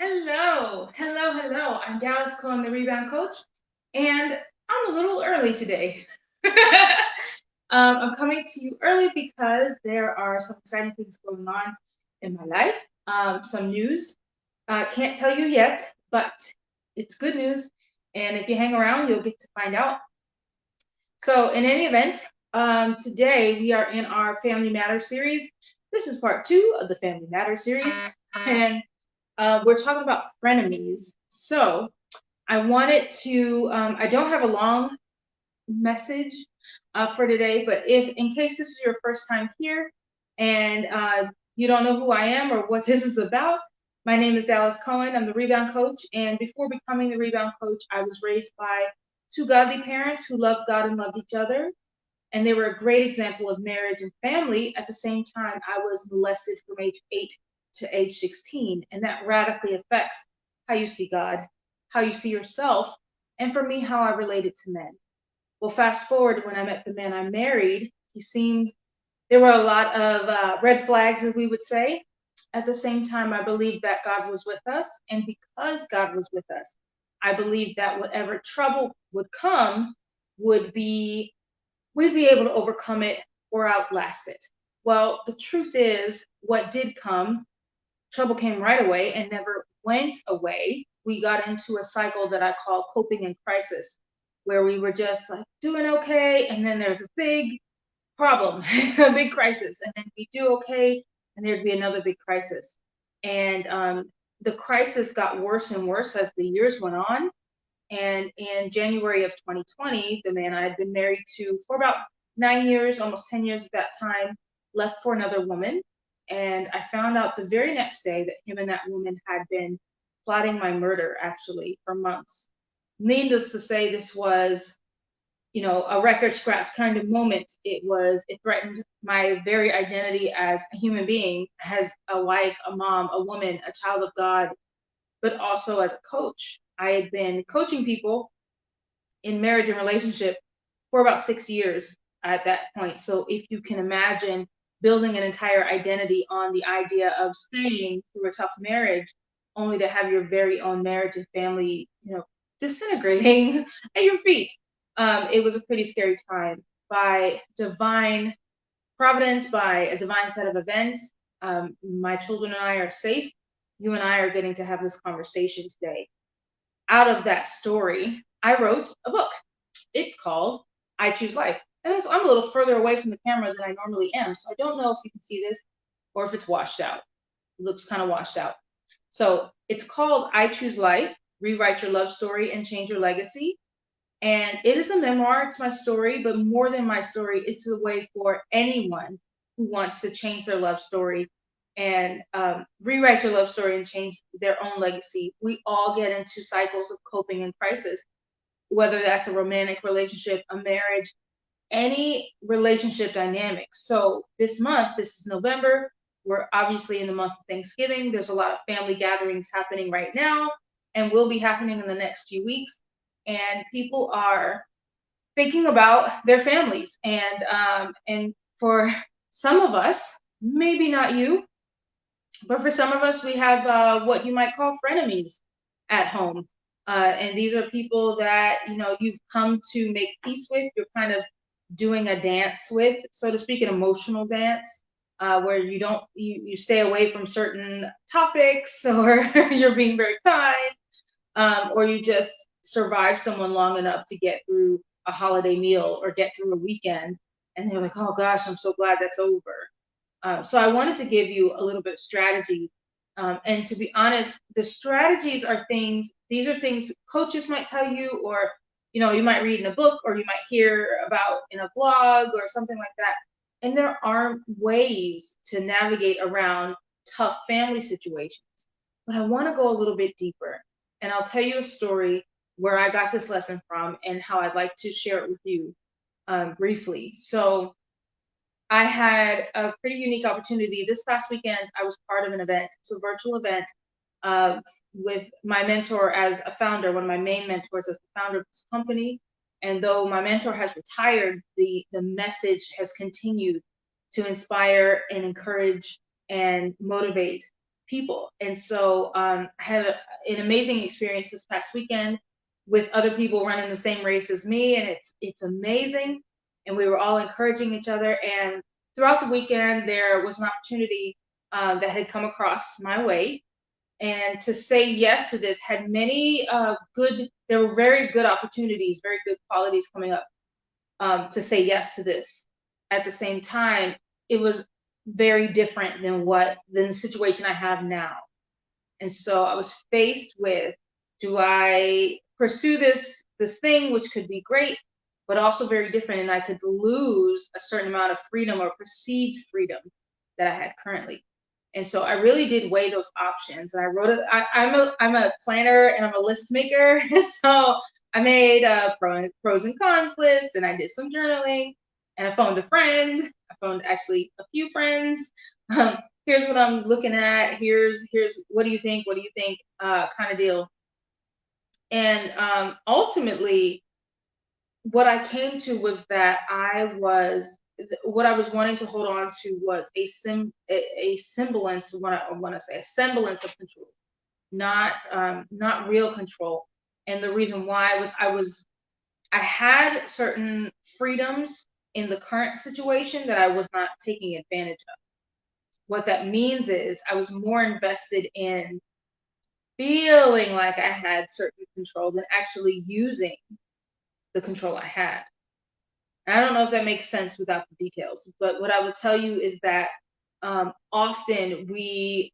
Hello. I'm Dallas Cohen, the rebound coach, and I'm a little early today. I'm coming to you early because there are some exciting things going on in my life. Some news. Can't tell you yet, but it's good news. And if you hang around, you'll get to find out. So, in any event, today we are in our Family Matters series. This is part two of the Family Matters series, and we're talking about frenemies. So, I wanted to, I don't have a long message for today, but if in case this is your first time here and you don't know who I am or what this is about, my name is Dallas Cohen. I'm the rebound coach. And before becoming the rebound coach, I was raised by two godly parents who loved God and loved each other. And they were a great example of marriage and family. At the same time, I was molested from age 8 to age 16. And that radically affects how you see God, how you see yourself, and for me, how I related to men. Well, fast forward when I met the man I married, there were a lot of red flags, as we would say. At the same time, I believed that God was with us. And because God was with us, I believed that whatever trouble would come would be, we'd be able to overcome it or outlast it. Well, the truth is, what did come, trouble came right away and never went away. We got into a cycle that I call coping in crisis, where we were just like doing okay, and then there's a big problem, a big crisis, and then we do okay, and there'd be another big crisis. And the crisis got worse and worse as the years went on. And in January of 2020, the man I had been married to for about 9 years, almost 10 years at that time, left for another woman. And I found out the very next day that him and that woman had been plotting my murder, actually, for months. Needless to say, this was, a record scratch kind of moment. It threatened my very identity as a human being, as a wife, a mom, a woman, a child of God, but also as a coach. I had been coaching people in marriage and relationship for about 6 years at that point. So if you can imagine building an entire identity on the idea of staying through a tough marriage, only to have your very own marriage and family, disintegrating at your feet. It was a pretty scary time. By divine providence, by a divine set of events, my children and I are safe. You and I are getting to have this conversation today. Out of that story, I wrote a book. It's called I Choose Life. And I'm a little further away from the camera than I normally am, so I don't know if you can see this or if it's washed out. It looks kind of washed out. So it's called I Choose Life, Rewrite Your Love Story and Change Your Legacy. And it is a memoir. It's my story, but more than my story, it's a way for anyone who wants to change their love story and rewrite your love story and change their own legacy. We all get into cycles of coping in crisis, whether that's a romantic relationship, a marriage, any relationship dynamic. So this month, this is November, we're obviously in the month of Thanksgiving. There's a lot of family gatherings happening right now and will be happening in the next few weeks. And people are thinking about their families. And for some of us, maybe not you, but for some of us, we have what you might call frenemies at home. And these are people that, you've come to make peace with. You're kind of doing a dance with, so to speak, an emotional dance, where you stay away from certain topics, or you're being very kind, or you just survive someone long enough to get through a holiday meal or get through a weekend. And they're like, oh gosh, I'm so glad that's over. So I wanted to give you a little bit of strategy. And to be honest, the strategies are these are things coaches might tell you, or, you might read in a book, or you might hear about in a blog or something like that. And there are ways to navigate around tough family situations. But I want to go a little bit deeper. And I'll tell you a story where I got this lesson from and how I'd like to share it with you briefly. So I had a pretty unique opportunity. This past weekend, I was part of an event. It was a virtual event with my mentor as a founder, one of my main mentors as the founder of this company. And though my mentor has retired, the message has continued to inspire and encourage and motivate people. And so I had an amazing experience this past weekend with other people running the same race as me, and it's amazing. And we were all encouraging each other. And throughout the weekend, there was an opportunity that had come across my way, and to say yes to this had many there were very good opportunities, very good qualities coming up to say yes to this. At the same time, it was very different than the situation I have now. And so I was faced with, do I pursue this thing, which could be great, but also very different, and I could lose a certain amount of freedom or perceived freedom that I had currently. And so I really did weigh those options, and I wrote it. I'm a planner and I'm a list maker, so I made a pros and cons list, and I did some journaling, and I phoned a friend. I phoned actually a few friends. Here's what I'm looking at. Here's what do you think? What do you think? Kind of deal. And ultimately, what I came to was that what I was wanting to hold on to was a semblance. What I want to say, a semblance of control, not real control. And the reason why was I had certain freedoms in the current situation that I was not taking advantage of. What that means is I was more invested in feeling like I had certain control than actually using the control I had. And I don't know if that makes sense without the details, but what I would tell you is that often we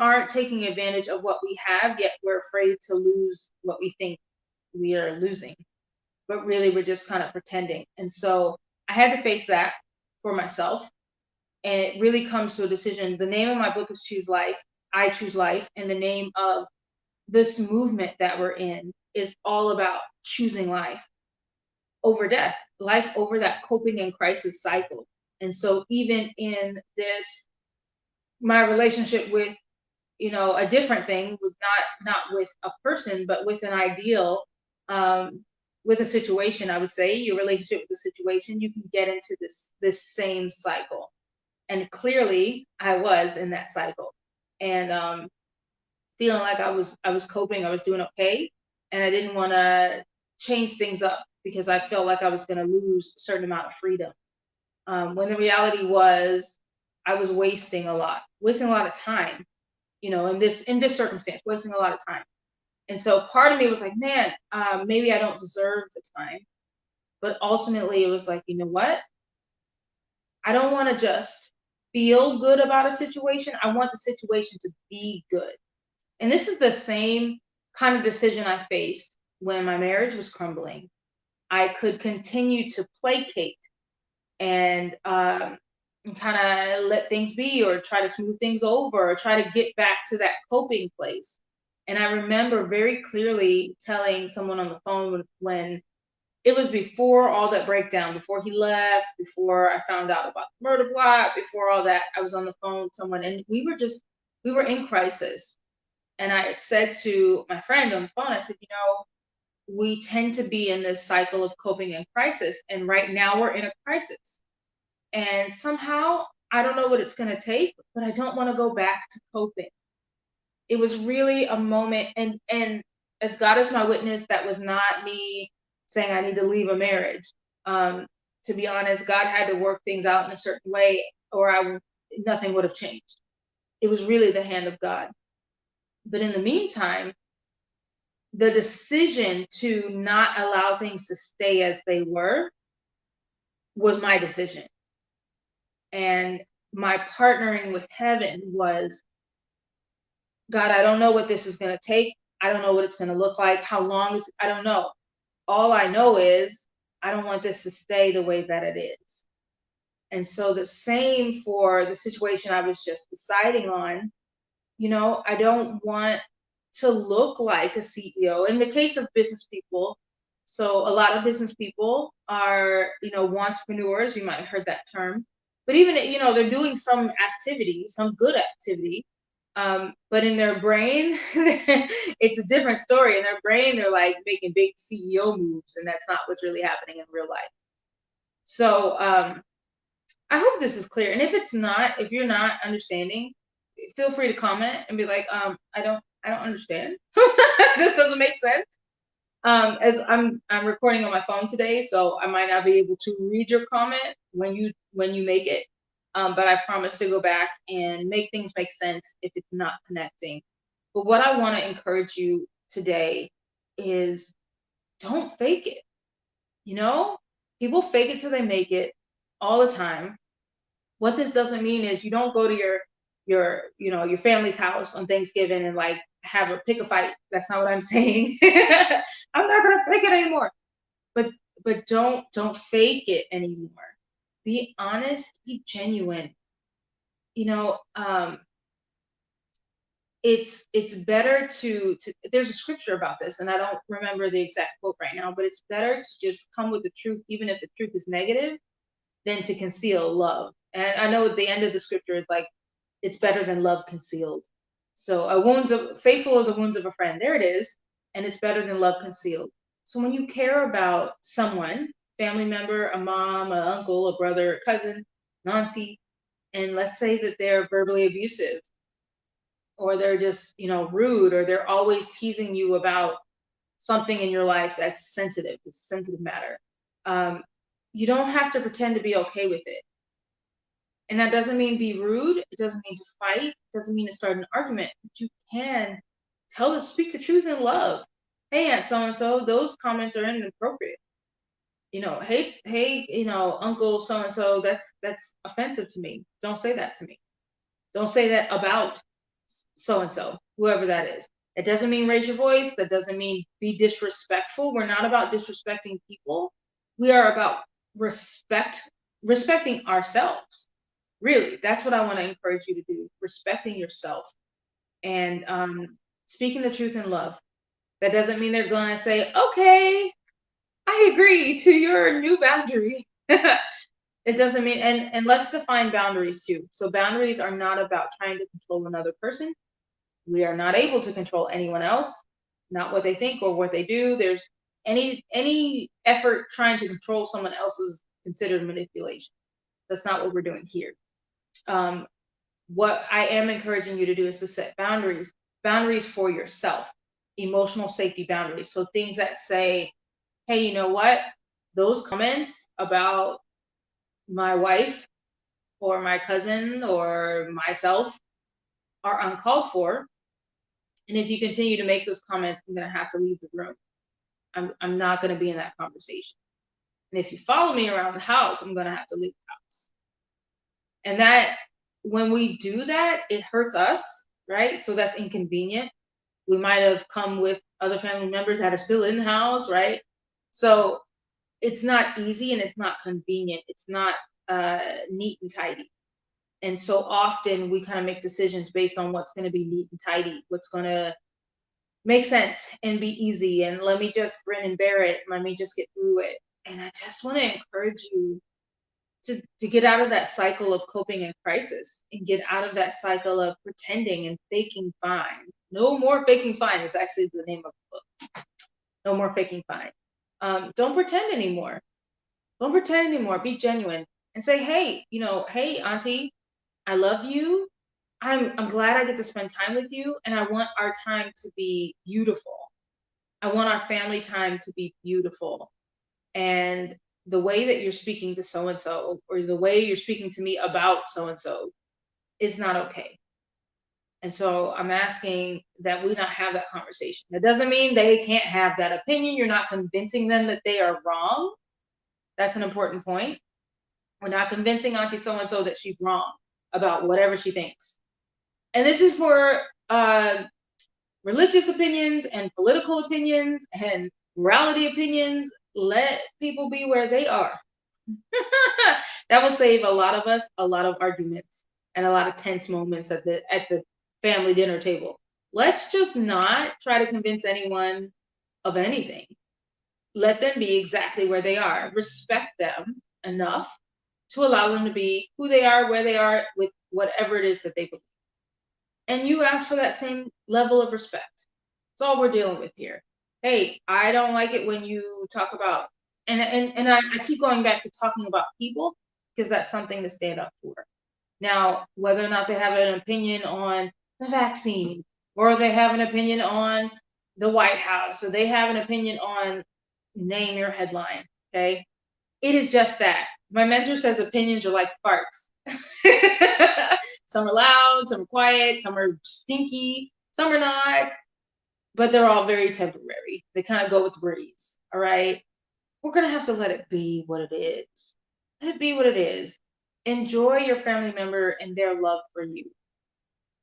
aren't taking advantage of what we have, yet we're afraid to lose what we think we are losing. But really, we're just kind of pretending. And so I had to face that for myself. And it really comes to a decision. The name of my book is Choose Life. I Choose Life. And the name of this movement that we're in is all about choosing life over death, life over that coping and crisis cycle. And so even in this, my relationship with, a different thing, with not with a person, but with an ideal, with a situation, I would say your relationship with the situation, you can get into this same cycle. And clearly I was in that cycle, and feeling like I was coping, I was doing okay, and I didn't want to change things up because I felt like I was going to lose a certain amount of freedom. When the reality was, I was wasting a lot of time, in this circumstance, wasting a lot of time. And so part of me was like, man, maybe I don't deserve the time. But ultimately, it was like, you know what? I don't want to just feel good about a situation. I want the situation to be good. And this is the same kind of decision I faced when my marriage was crumbling. I could continue to placate and kind of let things be, or try to smooth things over, or try to get back to that coping place. And I remember very clearly telling someone on the phone when it was before all that breakdown, before he left, before I found out about the murder plot, before all that, I was on the phone with someone, and we were in crisis. And I said to my friend on the phone, I said, we tend to be in this cycle of coping and crisis, and right now we're in a crisis. And somehow, I don't know what it's going to take, but I don't want to go back to coping. It was really a moment, and as God is my witness, that was not me saying I need to leave a marriage. To be honest, God had to work things out in a certain way, or nothing would have changed. It was really the hand of God. But in the meantime, the decision to not allow things to stay as they were was my decision. And my partnering with heaven was, God, I don't know what this is going to take. I don't know what it's going to look like. How long I don't know. All I know is I don't want this to stay the way that it is. And so the same for the situation I was just deciding on. I don't want to look like a CEO. In the case of business people, so a lot of business people are, entrepreneurs. You might have heard that term. But even, they're doing some activity, some good activity. But in their brain, it's a different story. In their brain, they're like making big CEO moves, and that's not what's really happening in real life. So I hope this is clear. And if you're not understanding, feel free to comment and be like, I don't understand. This doesn't make sense. As I'm recording on my phone today, so I might not be able to read your comment when you make it. But I promise to go back and make things make sense if it's not connecting. But what I want to encourage you today is don't fake it. You know, people fake it till they make it all the time. What this doesn't mean is you don't go to your family's house on Thanksgiving and like have a pick a fight. That's not what I'm saying. I'm not gonna fake it anymore. But don't fake it anymore. Be honest, be genuine. You know, it's better to there's a scripture about this, and I don't remember the exact quote right now, but it's better to just come with the truth, even if the truth is negative, than to conceal love. And I know at the end of the scripture is like, it's better than love concealed. So a wounds of faithful are the wounds of a friend. There it is. And it's better than love concealed. So when you care about someone, family member, a mom, an uncle, a brother, a cousin, an auntie, and let's say that they're verbally abusive, or they're just, rude, or they're always teasing you about something in your life that's sensitive, it's sensitive matter. You don't have to pretend to be okay with it. And that doesn't mean be rude. It doesn't mean to fight. It doesn't mean to start an argument. But you can speak the truth in love. Hey, Aunt so-and-so, those comments are inappropriate. Hey, Uncle so-and-so, that's offensive to me. Don't say that to me. Don't say that about so-and-so, whoever that is. It doesn't mean raise your voice. That doesn't mean be disrespectful. We're not about disrespecting people. We are about respecting ourselves. Really, that's what I want to encourage you to do. Respecting yourself and speaking the truth in love. That doesn't mean they're going to say, okay, I agree to your new boundary. It doesn't mean, and let's define boundaries too. So boundaries are not about trying to control another person. We are not able to control anyone else, not what they think or what they do. There's any effort trying to control someone else is considered manipulation. That's not what we're doing here. What I am encouraging you to do is to set boundaries for yourself, emotional safety boundaries. So things that say, hey, you know what? Those comments about my wife or my cousin or myself are uncalled for. And if you continue to make those comments, I'm going to have to leave the room. I'm not going to be in that conversation. And if you follow me around the house, I'm going to have to leave the house. And that, when we do that, it hurts us, right? So that's inconvenient. We might have come with other family members that are still in the house, right? So it's not easy and it's not convenient. It's not neat and tidy. And so often we kind of make decisions based on what's going to be neat and tidy, what's going to make sense and be easy. And let me just grin and bear it. Let me just get through it. And I just want to encourage you to get out of that cycle of coping in crisis and get out of that cycle of pretending and faking fine. No more faking fine is actually the name of the book. No more faking fine. Don't pretend anymore. Don't pretend anymore. Be genuine and say, hey, hey, auntie, I love you. I'm glad I get to spend time with you, and I want our time to be beautiful. I want our family time to be beautiful. And the way that you're speaking to so-and-so, or the way you're speaking to me about so-and-so, is not okay. And so I'm asking that we not have that conversation. That doesn't mean they can't have that opinion. You're not convincing them that they are wrong. That's an important point. We're not convincing auntie so-and-so that she's wrong about whatever she thinks. And this is for religious opinions and political opinions and morality opinions. Let people be where they are. That will save a lot of us a lot of arguments and a lot of tense moments at the family dinner table. Let's just not try to convince anyone of anything. Let them be exactly where they are. Respect them enough to allow them to be who they are, where they are, with whatever it is that they believe. And you ask for that same level of respect. That's all we're dealing with here. Hey, I don't like it when you talk about, and I keep going back to talking about people because that's something to stand up for. Now, whether or not they have an opinion on the vaccine, or they have an opinion on the White House, or they have an opinion on name your headline, okay? It is just that. My mentor says opinions are like farts. Some are loud, some are quiet, some are stinky, some are not, but they're all very temporary. They kind of go with the breeze, all right? We're going to have to let it be what it is. Let it be what it is. Enjoy your family member and their love for you,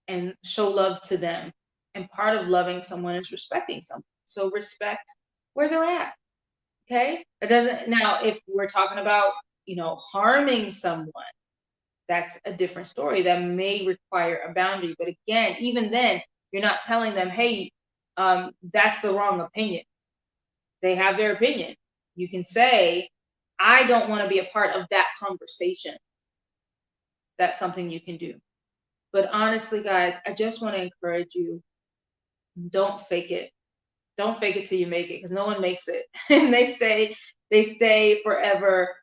and show love to them. And part of loving someone is respecting someone. So respect where they're at. Okay? It doesn't, now if we're talking about, harming someone, that's a different story that may require a boundary. But again, even then, you're not telling them, hey, that's the wrong opinion. They have their opinion. You can say, I don't want to be a part of that conversation. That's something you can do. But honestly, guys, I just want to encourage you, don't fake it. Don't fake it till you make it, because no one makes it. And they stay forever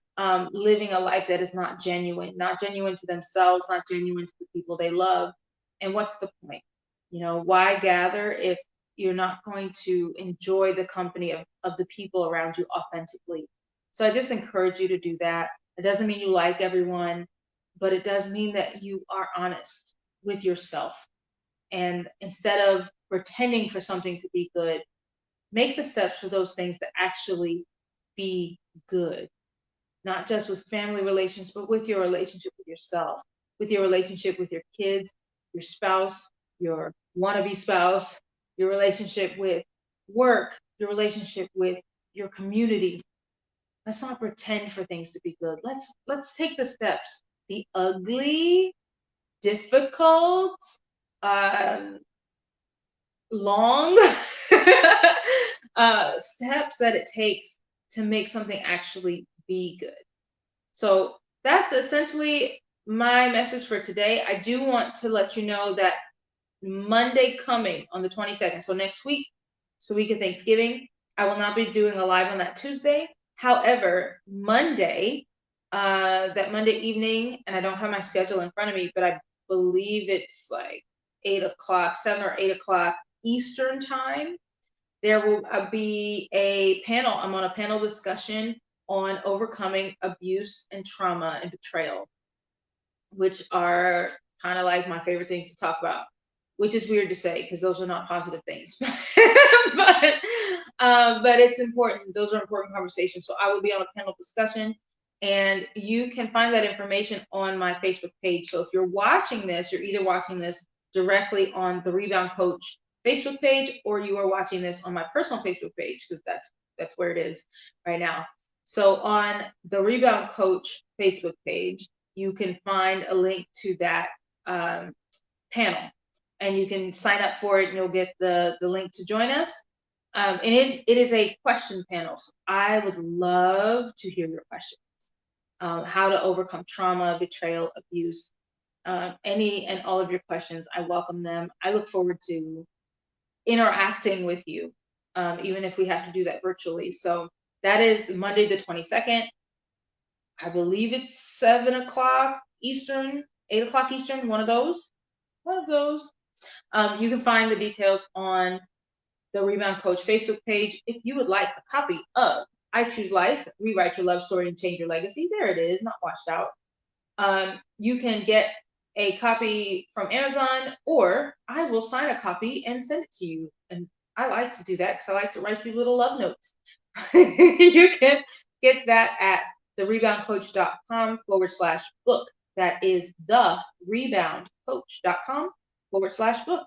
living a life that is not genuine to themselves, not genuine to the people they love. And what's the point? Why gather if you're not going to enjoy the company of the people around you authentically? So I just encourage you to do that. It doesn't mean you like everyone, but it does mean that you are honest with yourself. And instead of pretending for something to be good, make the steps for those things that actually be good, not just with family relations, but with your relationship with yourself, with your relationship with your kids, your spouse, your wannabe spouse, your relationship with work, your relationship with your community. Let's not pretend for things to be good. Let's take the steps, the ugly, difficult, um, long steps that it takes to make something actually be good. So that's essentially my message for today. I do want to let you know that Monday coming on the 22nd, so next week, it's the week of Thanksgiving, I will not be doing a live on that Tuesday. However, that Monday evening, and I don't have my schedule in front of me, but I believe it's like 8 o'clock, 7 or 8 o'clock Eastern time, there will be a panel. I'm on a panel discussion on overcoming abuse and trauma and betrayal, which are kind of like my favorite things to talk about, which is weird to say because those are not positive things. but it's important. Those are important conversations. So I will be on a panel discussion, and you can find that information on my Facebook page. So if you're watching this, you're either watching this directly on the Rebound Coach Facebook page, or you are watching this on my personal Facebook page, because that's where it is right now. So on the Rebound Coach Facebook page, you can find a link to that panel, and you can sign up for it, and you'll get the link to join us. And it is a question panel. So I would love to hear your questions. How to overcome trauma, betrayal, abuse, any and all of your questions. I welcome them. I look forward to interacting with you, even if we have to do that virtually. So that is Monday the 22nd. I believe it's 7 o'clock Eastern, 8 o'clock Eastern, one of those. You can find the details on the Rebound Coach Facebook page. If you would like a copy of I Choose Life, Rewrite Your Love Story and Change Your Legacy, there it is, not washed out. You can get a copy from Amazon, or I will sign a copy and send it to you. And I like to do that because I like to write you little love notes. You can get that at thereboundcoach.com/book. That is thereboundcoach.com/book.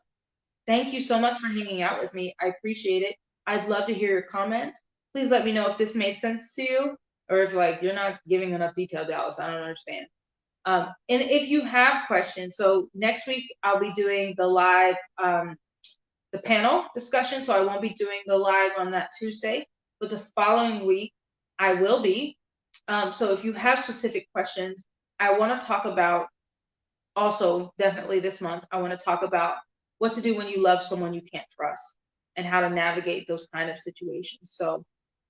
Thank you so much for hanging out with me. I appreciate it. I'd love to hear your comments. Please let me know if this made sense to you, or if you're not giving enough detail, Dallas. I don't understand. And if you have questions, so next week I'll be doing the live, the panel discussion, so I won't be doing the live on that Tuesday, but the following week I will be. So if you have specific questions, I want to talk about, also definitely this month, I want to talk about what to do when you love someone you can't trust, and how to navigate those kind of situations. So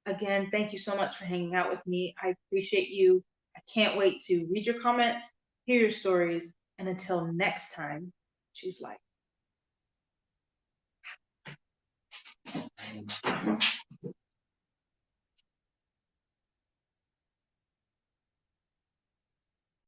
again, thank you so much for hanging out with me. I appreciate you. I can't wait to read your comments, hear your stories, And until next time, choose life.